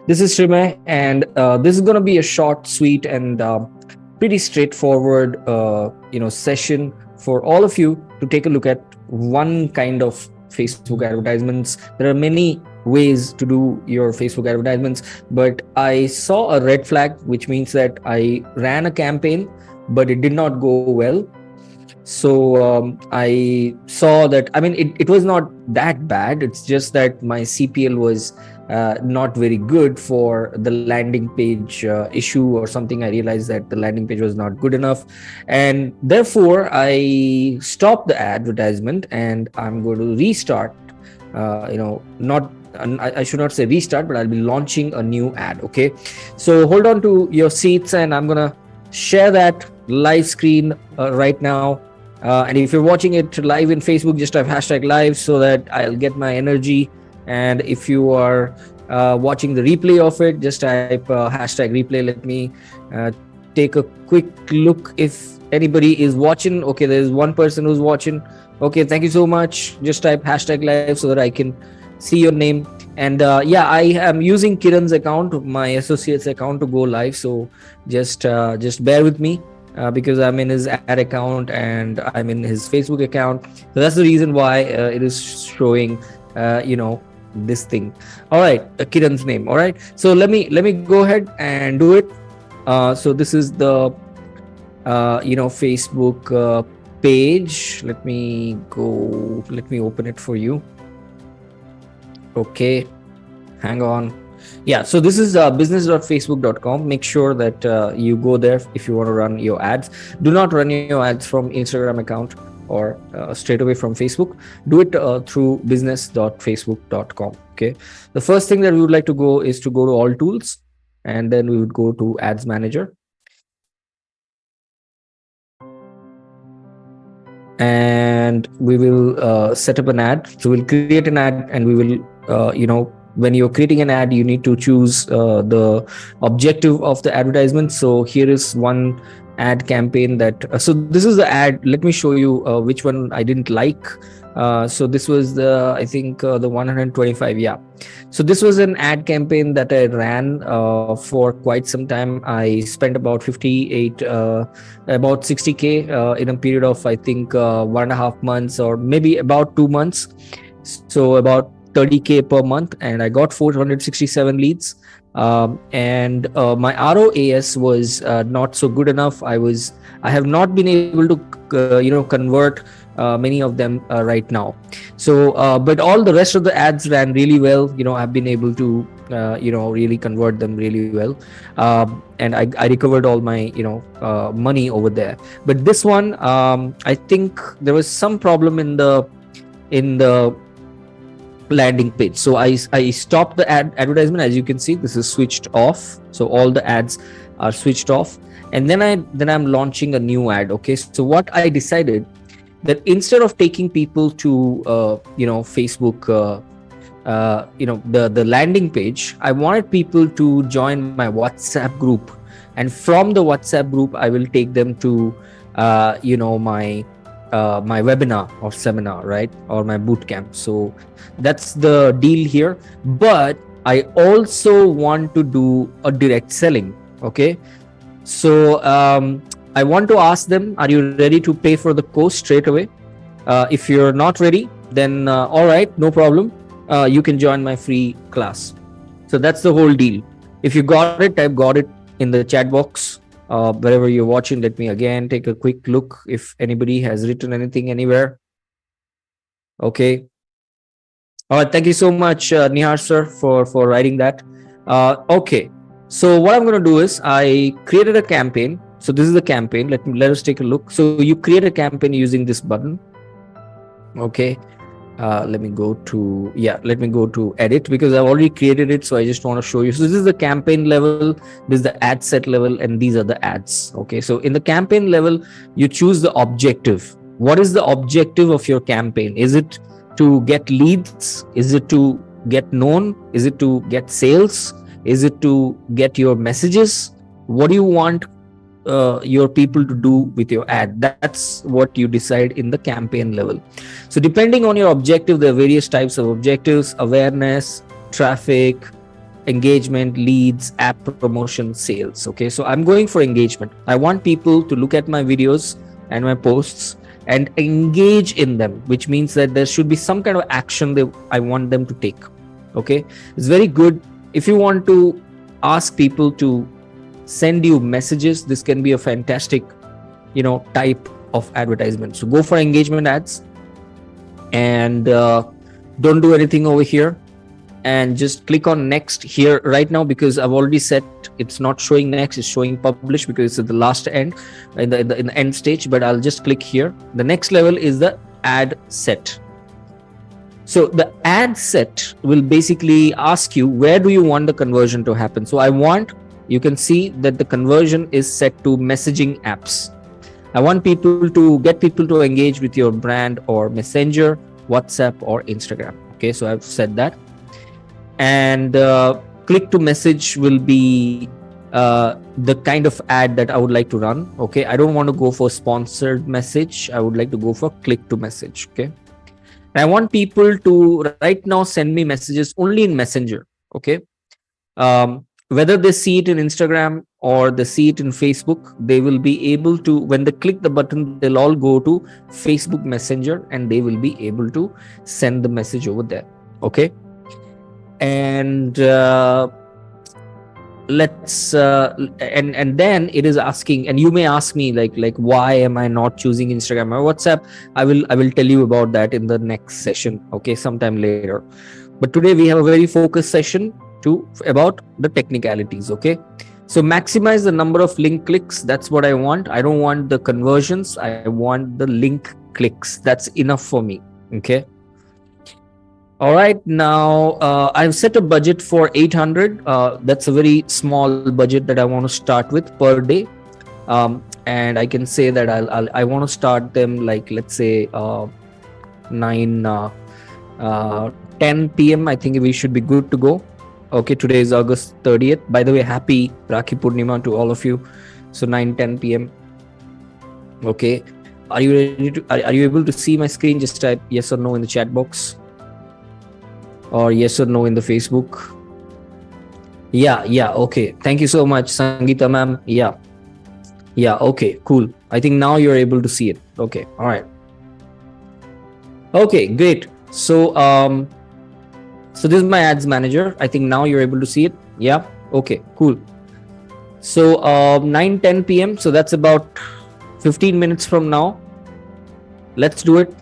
This is Srimay, and this is going to be a short, sweet, and pretty straightforward, session for all of you to take a look at one kind of Facebook advertisements. There are many ways to do your Facebook advertisements, but I saw a red flag, which means that I ran a campaign, but it did not go well. So I saw that, I mean, it was not that bad. It's just that my CPL was not very good for the landing page issue or something. I realized that the landing page was not good enough. And therefore, I stopped the advertisement and I'm going to restart, not I should not say restart, but I'll be launching a new ad. Okay. So hold on to your seats and I'm going to share that live screen right now. And if you're watching it live in Facebook, just type #live so that I'll get my energy. And if you are watching the replay of it, just type #replay. Let me take a quick look if anybody is watching. Okay, there's one person who's watching. Okay, thank you so much. Just type #live so that I can see your name. And I am using Kiran's account, my associate's account, to go live. So just bear with me. Because I'm in his ad account and I'm in his Facebook account. So that's the reason why it is showing, this thing. All right, Kiran's name. All right. So let me go ahead and do it. So this is the, Facebook page. Let me open it for you. Okay. Hang on. Yeah, so this is business.facebook.com. Make sure that you go there if you want to run your ads. Do not run your ads from Instagram account or straight away from Facebook. Do it through business.facebook.com. Okay. The first thing that we would like to go is to go to all tools, and then we would go to ads manager. And we will set up an ad. So we'll create an ad and we will, when you're creating an ad, you need to choose the objective of the advertisement. So here is one ad campaign that, so this is the ad. Let me show you which one I didn't like. So this was I think the 125. Yeah. So this was an ad campaign that I ran for quite some time. I spent about 60K in a period of, I think, 1.5 months or maybe about 2 months. So about 30K per month, and I got 467 leads. And my ROAS was not so good enough. I have not been able to, convert many of them right now. So, but all the rest of the ads ran really well. I've been able to, really convert them really well. And I recovered all my, money over there. But this one, I think there was some problem in the landing page. So I stopped the advertisement. As you can see, this is switched off. So all the ads are switched off. And then I'm launching a new ad. Okay. So what I decided that instead of taking people to, Facebook, the landing page, I wanted people to join my WhatsApp group. And from the WhatsApp group, I will take them to, my webinar or seminar, right? Or my bootcamp. So that's the deal here. But I also want to do a direct selling. Okay. So I want to ask them, are you ready to pay for the course straight away? If you're not ready, then all right, no problem. You can join my free class. So that's the whole deal. If you got it, type got it in the chat box. Wherever you're watching, let me again take a quick look if anybody has written anything anywhere. Okay. All right. Thank you so much, Nihar sir, for writing that. Okay. So what I'm going to do is I created a campaign. So this is the campaign. Let us take a look. So you create a campaign using this button. Okay. Let me go to edit because I've already created it. So I just want to show you. So this is the campaign level, this is the ad set level, and these are the ads. Okay. So in the campaign level, you choose the objective. What is the objective of your campaign? Is it to get leads? Is it to get known? Is it to get sales? Is it to get your messages? What do you want your people to do with your ad? That's what you decide in the campaign level. So depending on your objective, there are various types of objectives: awareness, traffic, engagement, leads, app promotion, sales. Okay, so I'm going for engagement. I want people to look at my videos and my posts and engage in them, which means that there should be some kind of action that I want them to take. Okay, it's very good. If you want to ask people to send you messages, this can be a fantastic, type of advertisement. So go for engagement ads, and don't do anything over here, and just click on next here right now, because I've already set it's not showing next, it's showing publish because it's at the last end in the end stage. But I'll just click here. The next level is the ad set. So the ad set will basically ask you, where do you want the conversion to happen? So you can see that the conversion is set to messaging apps. I want get people to engage with your brand or Messenger, WhatsApp, or Instagram. Okay, so I've said that. And click to message will be the kind of ad that I would like to run. Okay, I don't want to go for sponsored message. I would like to go for click to message. Okay. I want people to right now send me messages only in Messenger. Okay. Whether they see it in Instagram or they see it in Facebook, they will be able to, when they click the button, they'll all go to Facebook Messenger and they will be able to send the message over there. Okay. And and then it is asking, and you may ask me like why am I not choosing Instagram or WhatsApp? I will tell you about that in the next session, okay, sometime later. But today we have a very focused session about the technicalities. Okay, so maximize the number of link clicks. That's what I want. I don't want the conversions, I want the link clicks. That's enough for me. Okay. All right, now I've set a budget for 800. That's a very small budget that I want to start with per day. And I can say that I want to start them like, let's say 10 p.m. I think we should be good to go. Okay, today is August 30th. By the way, happy Rakhi Purnima to all of you. So 9-10 p.m. Okay, are you ready to? Are you able to see my screen? Just type yes or no in the chat box, or yes or no in the Facebook. Yeah, okay. Thank you so much, Sangeeta ma'am. Yeah, okay, cool. I think now you're able to see it. Okay, all right. Okay, great. So so this is my ads manager. I think now you're able to see it. Yeah, okay, cool. So 9-10 p.m. So that's about 15 minutes from now. Let's do it.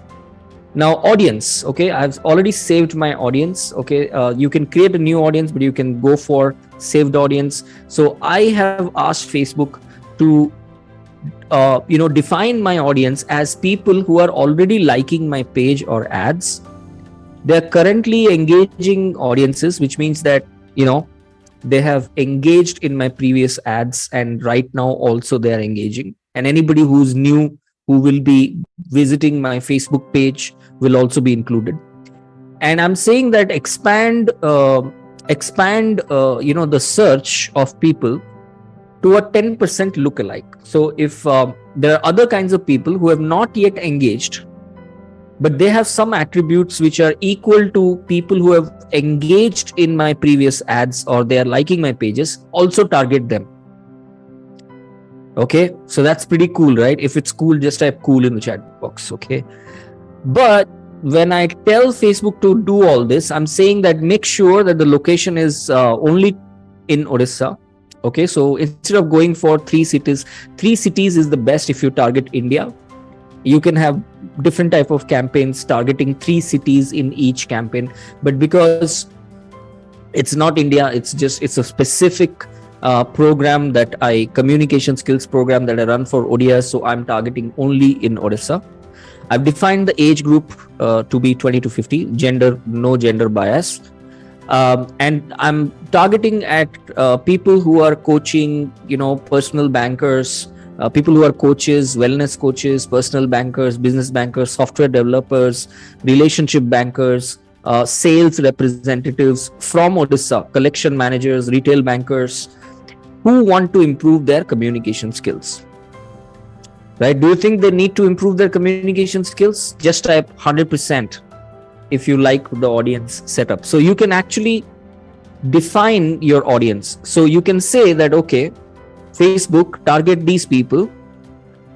Now, audience. Okay, I've already saved my audience. Okay, you can create a new audience, but you can go for saved audience. So I have asked Facebook to define my audience as people who are already liking my page or ads. They're currently engaging audiences, which means that they have engaged in my previous ads, and right now also they are engaging. And anybody who's new who will be visiting my Facebook page will also be included. And I'm saying that expand the search of people to a 10% lookalike. So if there are other kinds of people who have not yet engaged, but they have some attributes which are equal to people who have engaged in my previous ads, or they are liking my pages, also target them. Okay, so that's pretty cool, right? If it's cool, just type cool in the chat box. Okay, but when I tell Facebook to do all this, I'm saying that make sure that the location is only in Odisha. Okay, so instead of going for 3 cities is the best if you target India. You can have different type of campaigns targeting 3 cities in each campaign, but because it's not India, it's a specific program communication skills program that I run for ODIs. So I'm targeting only in Odisha. I've defined the age group to be 20 to 50, no gender bias. And I'm targeting at people who are coaching, personal bankers, people who are coaches, wellness coaches, personal bankers, business bankers, software developers, relationship bankers, sales representatives from Odisha, collection managers, retail bankers who want to improve their communication skills. Right? Do you think they need to improve their communication skills? Just type 100% if you like the audience setup. So you can actually define your audience. So you can say that, okay, Facebook, target these people,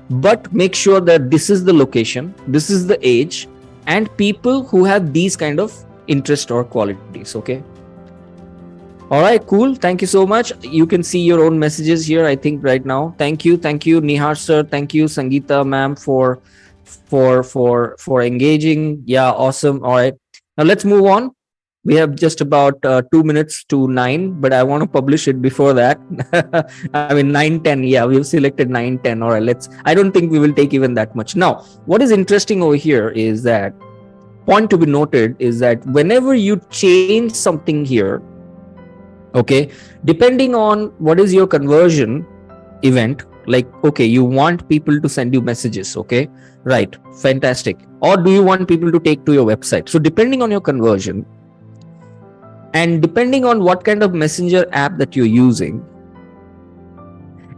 but make sure that this is the location, this is the age, and people who have these kind of interest or qualities. Okay. All right, cool. Thank you so much. You can see your own messages here, I think, right now. Thank you, Nihar sir. Thank you, Sangeeta ma'am, for engaging. Yeah, awesome. All right, now let's move on. We have just about 2 minutes to 9, but I want to publish it before that. I mean 9:10. Yeah, we've selected 9:10. All right, let's. I don't think we will take even that much. Now, what is interesting over here is that point to be noted is that whenever you change something here, okay, depending on what is your conversion event, like, okay, you want people to send you messages, okay, right, fantastic, or do you want people to take to your website? So depending on your conversion and depending on what kind of messenger app that you're using,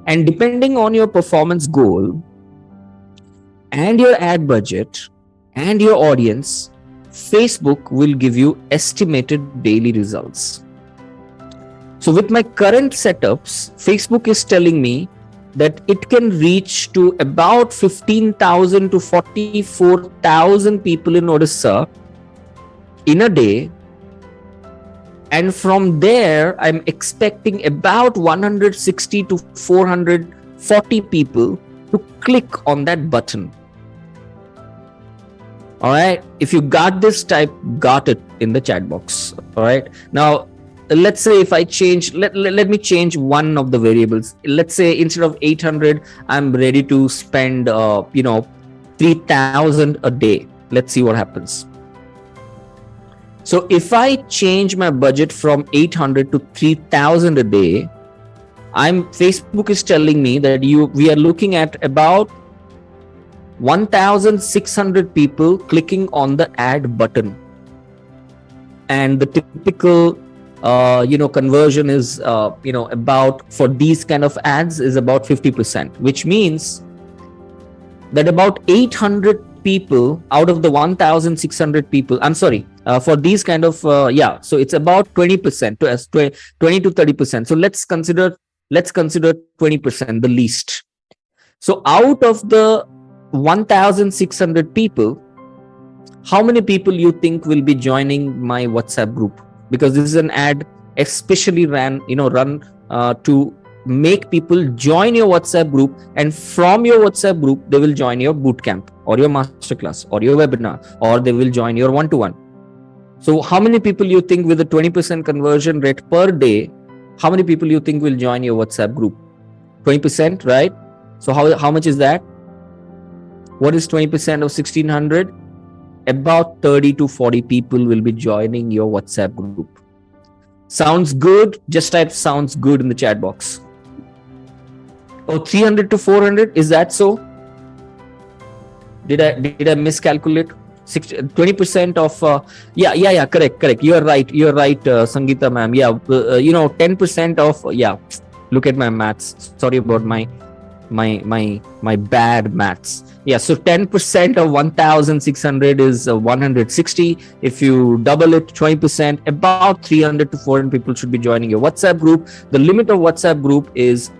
and depending on your performance goal and your ad budget and your audience, Facebook will give you estimated daily results. So with my current setups, Facebook is telling me that it can reach to about 15,000 to 44,000 people in Odisha in a day. And from there, I'm expecting about 160 to 440 people to click on that button. All right. If you got this, type got it in the chat box. All right. Now, let's say if I change, let me change one of the variables. Let's say instead of 800, I'm ready to spend, 3,000 a day. Let's see what happens. So if I change my budget from 800 to 3,000 a day, Facebook is telling me that we are looking at about 1,600 people clicking on the ad button, and the typical conversion is about, for these kind of ads, is about 50%, which means that about 800 people out of the 1,600 people, I'm sorry, for these kind of so it's about 20% to 20 to 30%. So let's consider 20%, the least. So out of the 1,600 people, how many people you think will be joining my WhatsApp group? Because this is an ad especially run to make people join your WhatsApp group, and from your WhatsApp group they will join your bootcamp or your masterclass or your webinar, or they will join your one-to-one. So how many people you think, with a 20% conversion rate per day, how many people you think will join your WhatsApp group? 20%, right? So how much is that? What is 20% of 1,600? About 30 to 40 people will be joining your WhatsApp group. Sounds good? Just type sounds good in the chat box. Oh, 300 to 400, is that so? Did I miscalculate? 20% of correct. You're right, Sangeeta ma'am. 10% of look at my maths. Sorry about my bad maths. So 10% of 1,600 is 160. If you double it, 20%, about 300 to 400 people should be joining your WhatsApp group. The limit of WhatsApp group is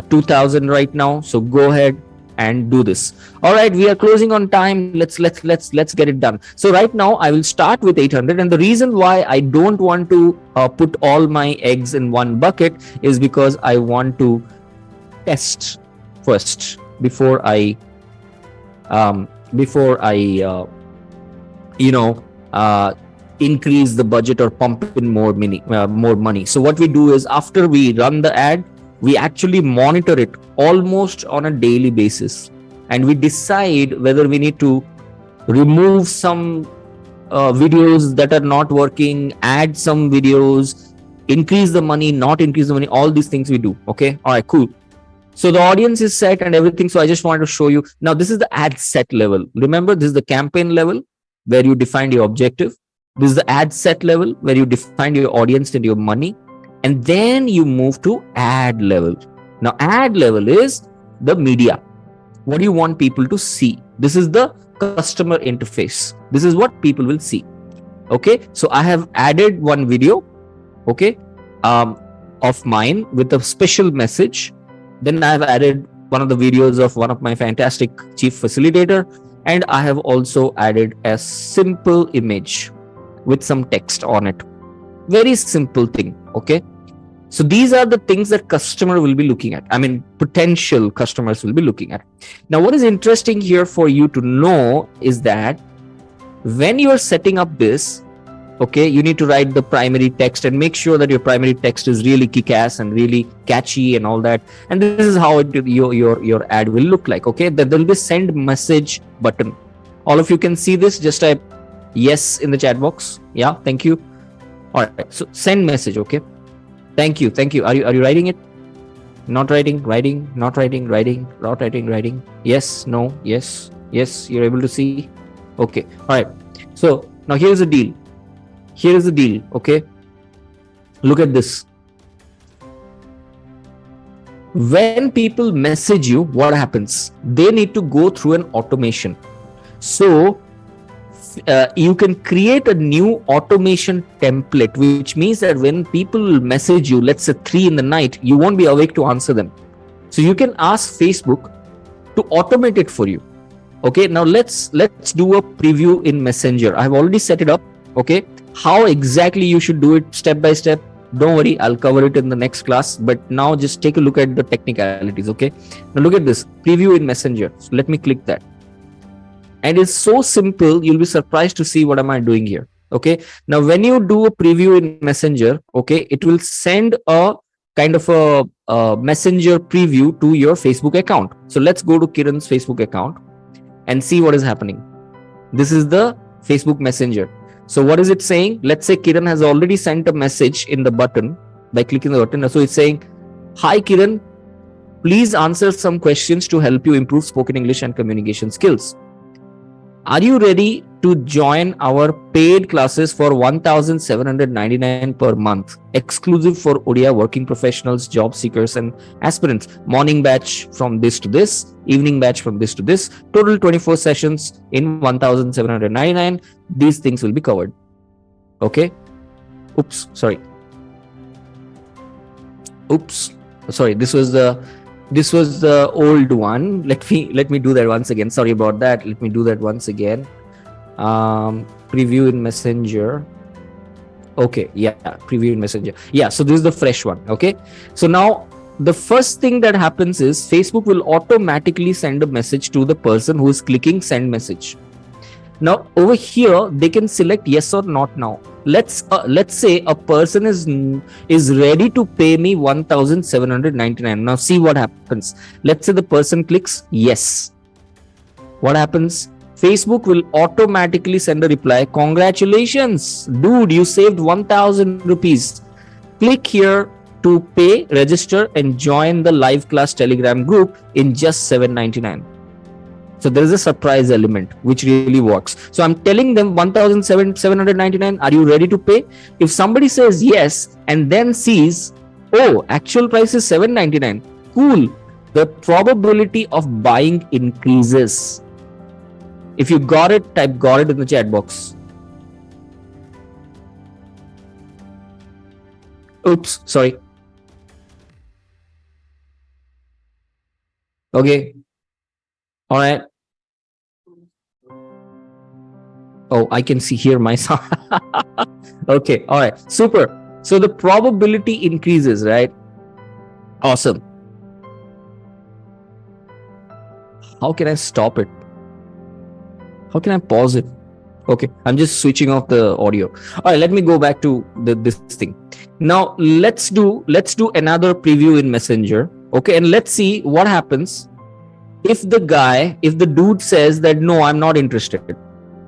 2,000 right now. So go ahead and do this. All right, we are closing on time. Let's get it done. So right now I will start with 800, and the reason why I don't want to put all my eggs in one bucket is because I want to test first before I increase the budget or pump in more money. So what we do is, after we run the ad, we actually monitor it almost on a daily basis, and we decide whether we need to remove some videos that are not working, add some videos, increase the money, not increase the money, all these things we do. Okay, all right, cool. So the audience is set and everything. So I just wanted to show you. Now, this is the ad set level. Remember, this is the campaign level where you define your objective. This is the ad set level where you define your audience and your money. And then you move to ad level. Now, ad level is the media. What do you want people to see? This is the customer interface. This is what people will see. Okay. So I have added one video. Okay. of mine with a special message. Then I have added one of the videos of one of my fantastic chief facilitator, and I have also added a simple image with some text on it. Very simple thing. Okay. So these are the things that customer will be looking at. I mean, potential customers will be looking at. Now, what is interesting here for you to know is that when you are setting up this, okay, you need to write the primary text and make sure that your primary text is really kick-ass and really catchy and all that. And this is how your ad will look like. Okay, there will be send message button. All of you can see this. Just type yes in the chat box. Yeah, thank you. All right, so send message. Okay, thank you. Are you writing it? Not writing, not writing, not writing. Yes, no, yes. You're able to see. Okay, all right. So now here's the deal. Okay, look at this. When people message you, what happens? They need to go through an automation. So you can create a new automation template, which means that when people message you, let's say 3 in the night, you won't be awake to answer them. So you can ask Facebook to automate it for you. Okay, now let's do a preview in Messenger. I've already set it up. Okay, how exactly you should do it step by step, don't worry, I'll cover it in the next class. But now just take a look at the technicalities. Okay, now look at this preview in Messenger. So let me click that, and it's so simple, you'll be surprised to see what am I doing here. Okay, now when you do a preview in Messenger, okay, it will send a kind of a Messenger preview to your Facebook account. So let's go to Kiran's Facebook account and see what is happening. This is the Facebook Messenger. So what is it saying? Let's say Kiran has already sent a message in the button by clicking the button. So it's saying, hi Kiran, please answer some questions to help you improve spoken English and communication skills. Are you ready to join our paid classes for 1,799 per month, exclusive for Odia working professionals, job seekers and aspirants? Morning batch from this to this, evening batch from this to this, total 24 sessions in 1,799. These things will be covered. Okay. Oops, sorry. This was the old one. Let me do that once again. Sorry about that. Let me do that once again. Preview in Messenger. Okay, yeah, preview in Messenger. Yeah, so this is the fresh one. Okay, so now the first thing that happens is Facebook will automatically send a message to the person who is clicking send message. Now over here they can select yes or not. Now let's say a person is ready to pay me 1,799. Now see what happens. Let's say the person clicks yes. What happens? Facebook will automatically send a reply. Congratulations, dude, you saved 1,000 rupees. Click here to pay, register and join the live class Telegram group in just 799. So there is a surprise element which really works. So I'm telling them 1,799. Are you ready to pay? If somebody says yes and then sees, oh, actual price is 799. Cool. The probability of buying increases. If you got it, type got it in the chat box. Oops, sorry. Okay. All right. Oh, I can hear myself. Okay. All right. Super. So the probability increases, right? Awesome. How can I stop it? How can I pause it? Okay. I'm just switching off the audio. All right. Let me go back to this thing. Now let's do another preview in Messenger. Okay. And let's see what happens if the dude says that no, I'm not interested.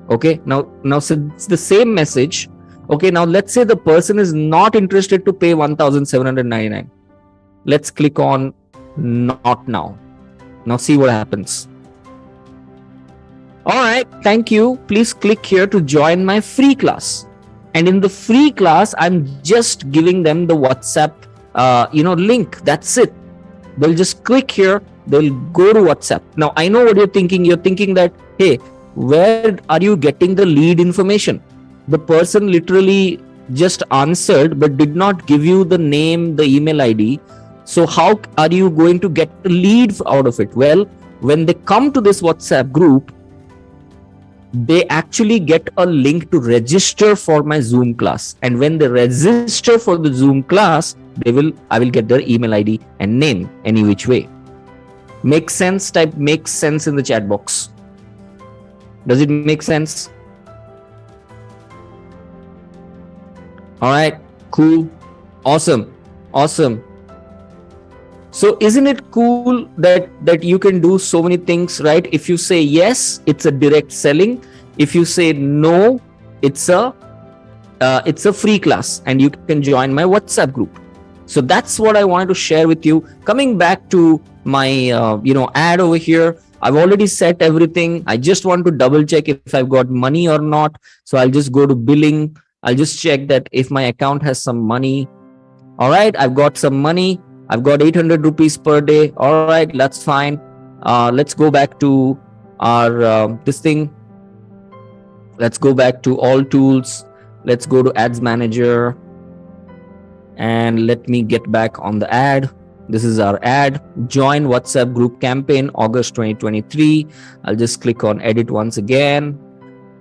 Okay, now so it's the same message. Okay, now let's say the person is not interested to pay 1,799. Let's click on not now. Now see what happens. All right, thank you. Please click here to join my free class. And in the free class, I'm just giving them the WhatsApp link. That's it. They'll just click here. They'll go to WhatsApp. Now, I know what you're thinking. You're thinking that, hey, where are you getting the lead information? The person literally just answered but did not give you the name, the email ID. So how are you going to get the lead out of it? Well, when they come to this WhatsApp group, they actually get a link to register for my Zoom class. And when they register for the Zoom class, I will get their email ID and name any which way. Makes sense? Type makes sense in the chat box. Does it make sense? All right, cool, awesome. So isn't it cool that you can do so many things, right? If you say yes, it's a direct selling. If you say no, it's a free class, and you can join my WhatsApp group. So that's what I wanted to share with you. Coming back to my ad over here, I've already set everything. I just want to double check if I've got money or not. So I'll just go to billing. I'll just check that if my account has some money. All right, I've got some money. I've got 800 rupees per day. All right, that's fine. Let's go back to our this thing. Let's go back to all tools. Let's go to ads manager. And let me get back on the ad. This is our ad. Join WhatsApp group campaign, August 2023. I'll just click on edit once again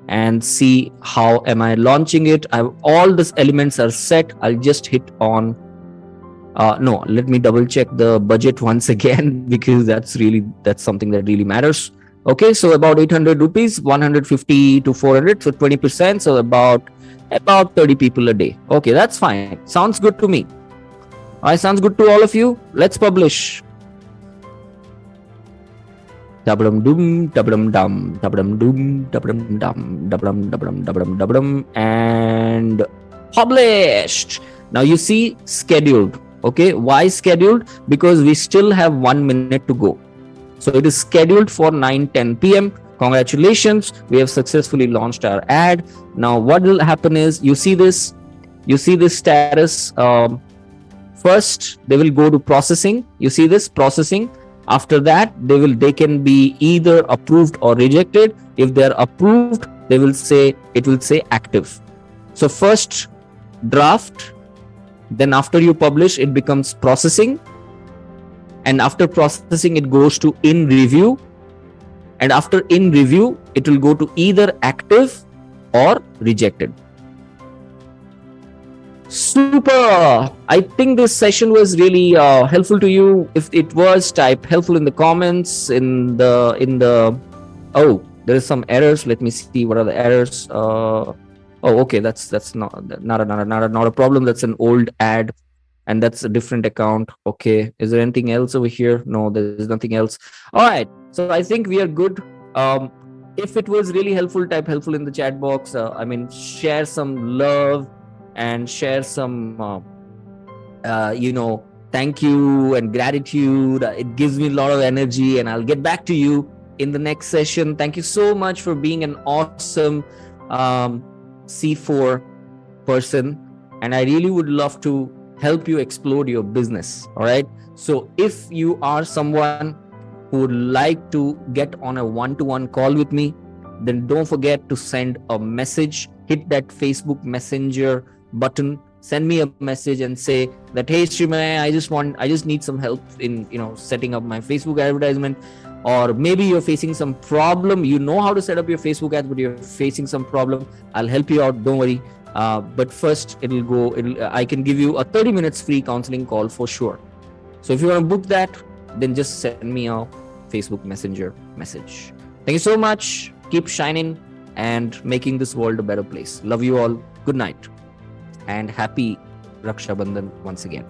and see how am I launching it. All these elements are set. I'll just hit on no, let me double check the budget once again, because that's something that really matters. Okay, so about 800 rupees, 150 to 400, so 20%, so about 30 people a day. Okay, that's fine. Sounds good to me. All right, sounds good to all of you. Let's publish. Dabdum dum, dabdum dum, dabdum dum, dabdum dum, dabdum dabdum dabdum dabdum, and published. Now you see scheduled. Okay, why scheduled? Because we still have 1 minute to go. So it is scheduled for 9:10 p.m. Congratulations, we have successfully launched our ad. Now what will happen is, you see this status. First they will go to processing. You see this processing. After that they can be either approved or rejected. If they're approved, it will say active. So first draft, then after you publish, it becomes processing, and after processing it goes to in review, and after in review it will go to either active or rejected. Super. I think this session was really helpful to you. If it was, type helpful in the comments. Oh, there is some errors. Let me see what are the errors. Oh, okay, that's not a problem. That's an old ad, and that's a different account. Okay, is there anything else over here? No, there's nothing else. All right, so I think we are good. If it was really helpful, type helpful in the chat box. Share some love and share some thank you and gratitude. It gives me a lot of energy, and I'll get back to you in the next session. Thank you so much for being an awesome C4 person, and I really would love to help you explode your business. All right, so if you are someone who would like to get on a one-to-one call with me, then don't forget to send a message. Hit that Facebook Messenger button, send me a message and say that, hey Srimay, I just need some help in setting up my Facebook advertisement. Or maybe you're facing some problem. You know how to set up your Facebook ads, but you're facing some problem. I'll help you out. Don't worry. But first, I can give you a 30 minutes free counseling call for sure. So if you want to book that, then just send me a Facebook Messenger message. Thank you so much. Keep shining and making this world a better place. Love you all. Good night and happy Raksha Bandhan once again.